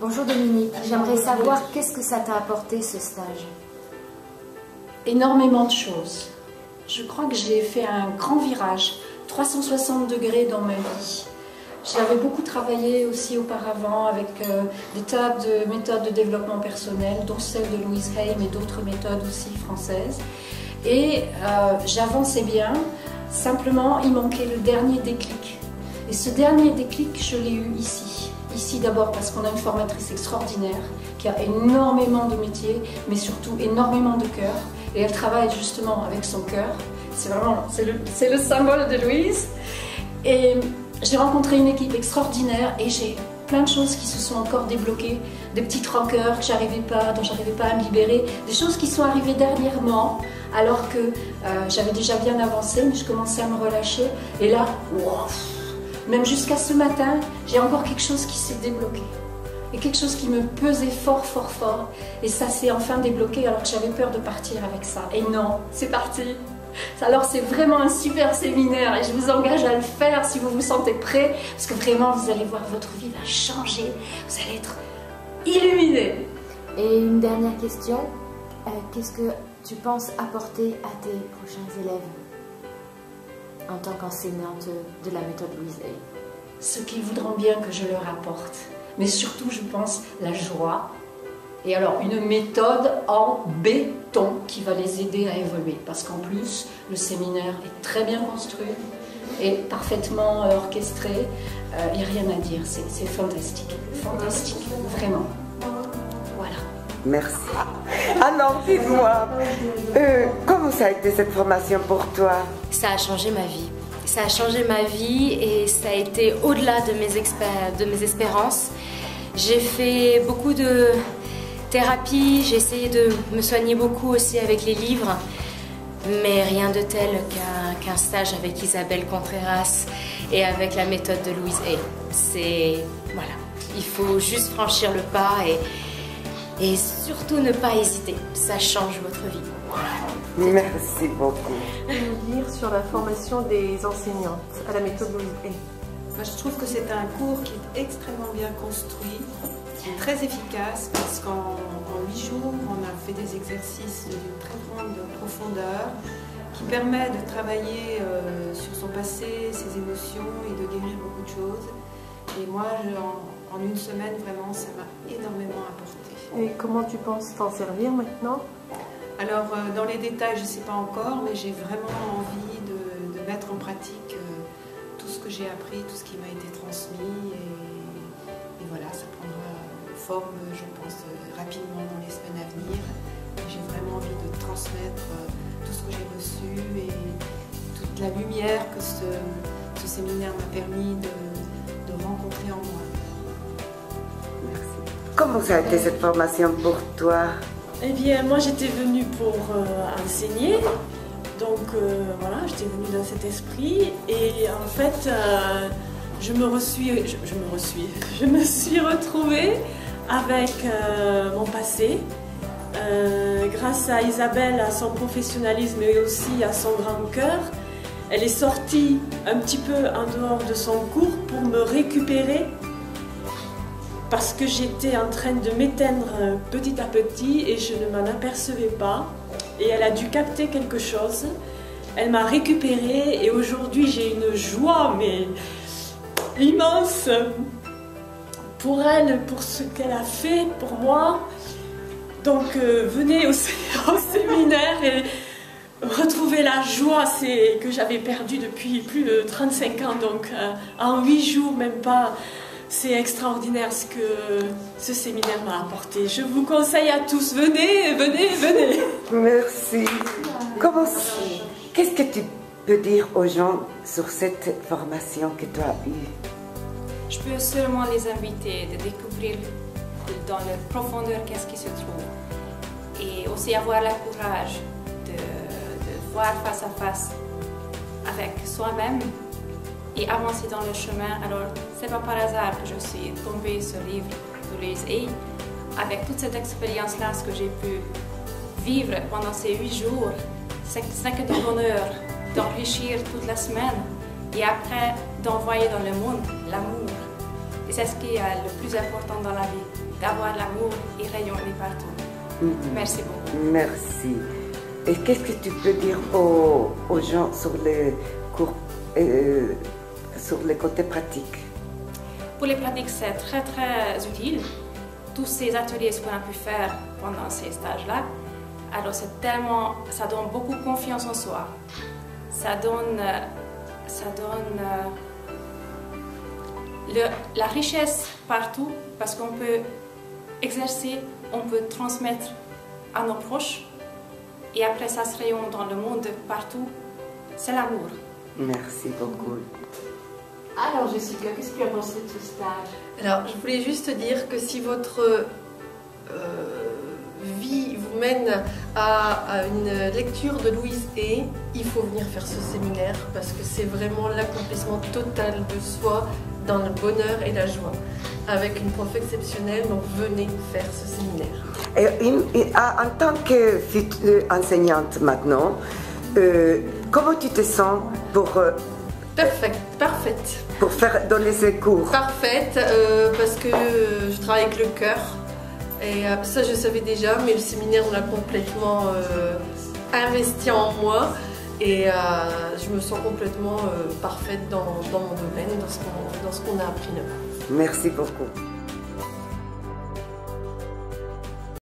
Bonjour Dominique, j'aimerais savoir qu'est-ce que ça t'a apporté ce stage? Énormément de choses. Je crois que j'ai fait un grand virage, 360 degrés dans ma vie. J'avais beaucoup travaillé aussi auparavant avec des tas de méthodes de développement personnel, dont celle de Louise Hay, mais d'autres méthodes aussi françaises. Et j'avançais bien, simplement il manquait le dernier déclic. Et ce dernier déclic, je l'ai eu ici. Ici d'abord parce qu'on a une formatrice extraordinaire qui a énormément de métiers, mais surtout énormément de cœur. Et elle travaille justement avec son cœur. C'est le symbole de Louise. Et j'ai rencontré une équipe extraordinaire et j'ai plein de choses qui se sont encore débloquées, des petites rancœurs dont j'arrivais pas à me libérer, des choses qui sont arrivées dernièrement alors que j'avais déjà bien avancé, mais je commençais à me relâcher. Et là, wow, même jusqu'à ce matin, j'ai encore quelque chose qui s'est débloqué. Et quelque chose qui me pesait fort, fort, fort. Et ça s'est enfin débloqué alors que j'avais peur de partir avec ça. Et non, c'est parti. Alors c'est vraiment un super séminaire et je vous engage à le faire si vous vous sentez prêt. Parce que vraiment, vous allez voir, votre vie va changer. Vous allez être illuminé. Et une dernière question. Qu'est-ce que tu penses apporter à tes prochains élèves en tant qu'enseignante de la méthode Louise Hay? Ce qu'ils voudront bien que je leur apporte. Mais surtout, je pense, la joie. Et alors, une méthode en béton qui va les aider à évoluer. Parce qu'en plus, le séminaire est très bien construit et parfaitement orchestré. Il n'y a rien à dire, c'est fantastique. Fantastique, vraiment. Voilà. Merci. Alors, dis-moi, comment ça a été cette formation pour toi? Ça a changé ma vie. Ça a changé ma vie et ça a été au-delà de mes espérances. J'ai fait beaucoup de thérapie, j'ai essayé de me soigner beaucoup aussi avec les livres, mais rien de tel qu'un stage avec Isabelle Contreras et avec la méthode de Louise Hay. Voilà, il faut juste franchir le pas et surtout ne pas hésiter, ça change votre vie. Merci beaucoup. Dire sur la formation des enseignantes à la méthode Louise Hay. Je trouve que c'est un cours qui est extrêmement bien construit, très efficace, parce qu'en 8 jours, on a fait des exercices d'une très grande profondeur qui permet de travailler sur son passé, ses émotions et de guérir beaucoup de choses. Et moi, en une semaine, vraiment, ça m'a énormément apporté. Et comment tu penses t'en servir maintenant? Alors, dans les détails, je ne sais pas encore, mais j'ai vraiment envie de mettre en pratique tout ce que j'ai appris, tout ce qui m'a été transmis. Et voilà, ça prendra forme, je pense, rapidement dans les semaines à venir. J'ai vraiment envie de transmettre tout ce que j'ai reçu et toute la lumière que ce séminaire m'a permis de rencontrer en moi. Merci. Comment ça a été cette formation pour toi? Eh bien, moi j'étais venue pour enseigner, donc voilà, j'étais venue dans cet esprit et en fait, je me suis retrouvée avec mon passé, grâce à Isabelle, à son professionnalisme et aussi à son grand cœur. Elle est sortie un petit peu en dehors de son cours pour me récupérer parce que j'étais en train de m'éteindre petit à petit et je ne m'en apercevais pas. Et elle a dû capter quelque chose. Elle m'a récupérée et aujourd'hui j'ai une joie mais immense pour elle, pour ce qu'elle a fait pour moi. Donc venez au séminaire et retrouver la joie que j'avais perdue depuis plus de 35 ans. Donc en 8 jours, même pas. C'est extraordinaire ce que ce séminaire m'a apporté. Je vous conseille à tous, venez, venez, venez. Merci. Qu'est-ce que tu peux dire aux gens sur cette formation que tu as eue? Je peux seulement les inviter de découvrir dans leur profondeur qu'est-ce qui se trouve. Et aussi avoir le courage de voir face à face avec soi-même et avancer dans le chemin. Alors, c'est pas par hasard que je suis tombée sur le livre de Louise Hay. Avec toute cette expérience-là, ce que j'ai pu vivre pendant ces 8 jours, c'est que du bonheur d'enrichir toute la semaine et après d'envoyer dans le monde l'amour. Et c'est ce qui est le plus important dans la vie. d'avoir l'amour et rayonner partout. Merci beaucoup. Merci. Et qu'est-ce que tu peux dire aux gens sur les cours, sur les côtés pratiques? Pour les pratiques, c'est très très utile. Tous ces ateliers, ce qu'on a pu faire pendant ces stages-là, alors c'est tellement, ça donne beaucoup de confiance en soi. Ça donne la richesse partout parce qu'on peut exercer, on peut transmettre à nos proches et après ça se rayonne dans le monde partout. C'est l'amour. Merci beaucoup. Alors Jessica, qu'est-ce que tu as pensé de ce stage? Alors, je voulais juste dire que si votre vie vous mène à une lecture de Louise Hay, il faut venir faire ce séminaire parce que c'est vraiment l'accomplissement total de soi dans le bonheur et la joie. Avec une prof exceptionnelle, donc venez faire ce séminaire. Et en tant que future enseignante maintenant, comment tu te sens pour... Parfaite. Pour donner ces cours? Parfaite, parce que je travaille avec le cœur. Et ça, je savais déjà, mais le séminaire, on l'a complètement investi en moi. Et je me sens complètement parfaite dans mon domaine, dans ce qu'on a appris là-bas. Merci beaucoup.